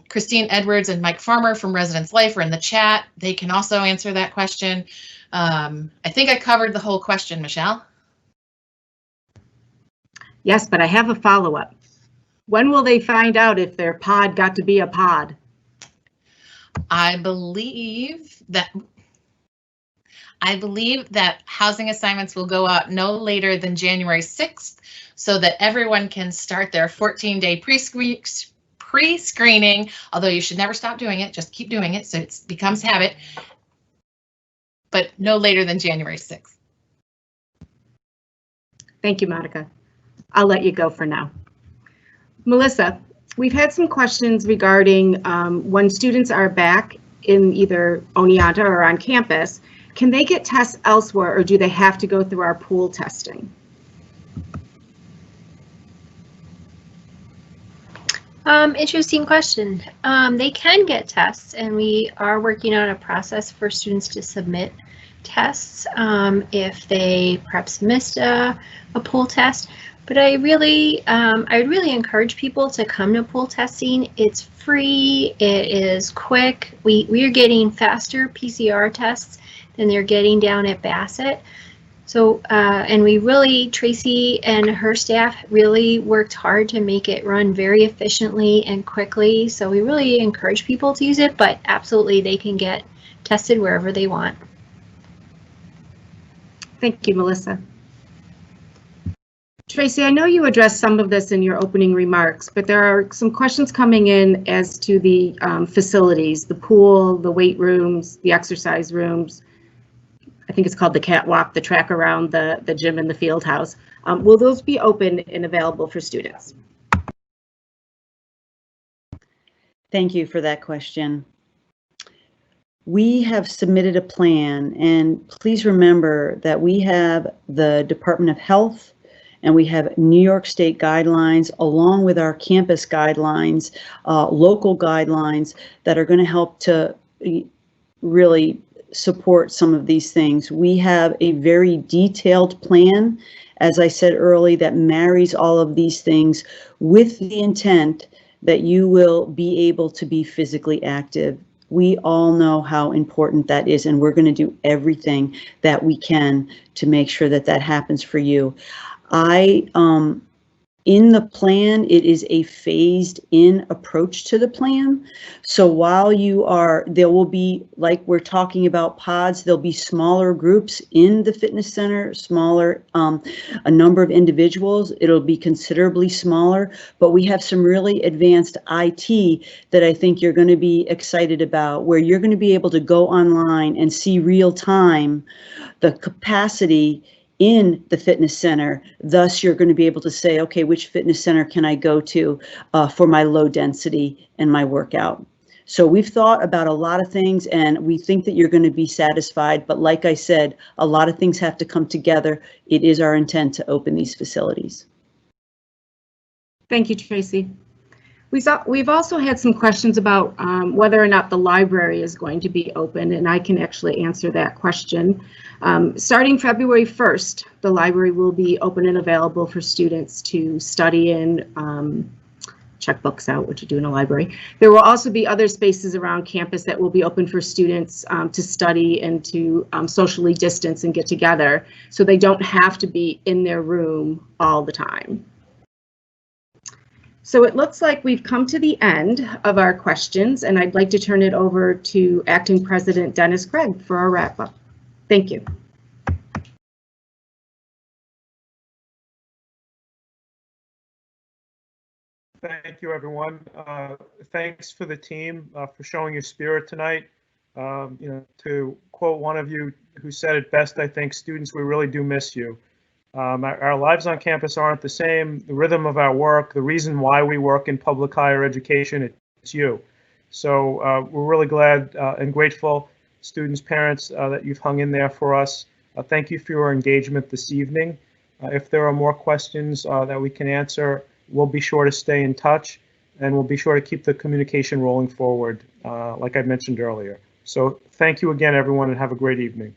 Christine Edwards and Mike Farmer from Residence Life are in the chat. They can also answer that question. I think I covered the whole question, Michelle. Yes, but I have a follow-up. When will they find out if their pod got to be a pod? I believe I believe that housing assignments will go out no later than January 6th so that everyone can start their 14-day pre-screening, although you should never stop doing it, just keep doing it so it becomes habit, but no later than January 6th. Thank you, Monica. I'll let you go for now. Melissa, we've had some questions regarding when students are back in either Oneonta or on campus, can they get tests elsewhere or do they have to go through our pool testing? Interesting question. They can get tests, and we are working on a process for students to submit tests if they perhaps missed a pool test. But I would really encourage people to come to pool testing. It's free. It is quick. We are getting faster PCR tests than they're getting down at Bassett. So, and we really, Tracy and her staff really worked hard to make it run very efficiently and quickly. So we really encourage people to use it, but absolutely they can get tested wherever they want. Thank you, Melissa. Tracy, I know you addressed some of this in your opening remarks, but there are some questions coming in as to the facilities, the pool, the weight rooms, the exercise rooms. I think it's called the catwalk, the track around the gym and the field house. Will those be open and available for students? Thank you for that question. We have submitted a plan, and please remember that we have the Department of Health and we have New York State guidelines along with our campus guidelines, local guidelines that are going to help to really support some of these things. We have a very detailed plan, as I said earlier, that marries all of these things with the intent that you will be able to be physically active. We all know how important that is, and we're going to do everything that we can to make sure that that happens for you. In the plan, it is a phased in approach to the plan. So while there will be, like we're talking about pods, there'll be smaller groups in the fitness center, smaller, a number of individuals. It'll be considerably smaller, but we have some really advanced IT that I think you're going to be excited about, where you're going to be able to go online and see real time the capacity in the fitness center. Thus, you're going to be able to say, okay, which fitness center can I go to for my low density and my workout? So we've thought about a lot of things, and we think that you're going to be satisfied. But like I said, a lot of things have to come together. It is our intent to open these facilities. Thank you, Tracy. We've also had some questions about whether or not the library is going to be open, and I can actually answer that question. Starting February 1st, the library will be open and available for students to study in, check books out, what you do in a library. There will also be other spaces around campus that will be open for students to study and to socially distance and get together, so they don't have to be in their room all the time. So it looks like we've come to the end of our questions, and I'd like to turn it over to Acting President Dennis Craig for our wrap up. Thank you. Thank you, everyone. Thanks for the team for showing your spirit tonight. To quote one of you who said it best, I think, students, we really do miss you. Our lives on campus aren't the same. The rhythm of our work, the reason why we work in public higher education, it's you. So we're really glad and grateful, students, parents, that you've hung in there for us. Thank you for your engagement this evening. If there are more questions that we can answer, we'll be sure to stay in touch, and we'll be sure to keep the communication rolling forward, like I mentioned earlier. So thank you again, everyone, and have a great evening.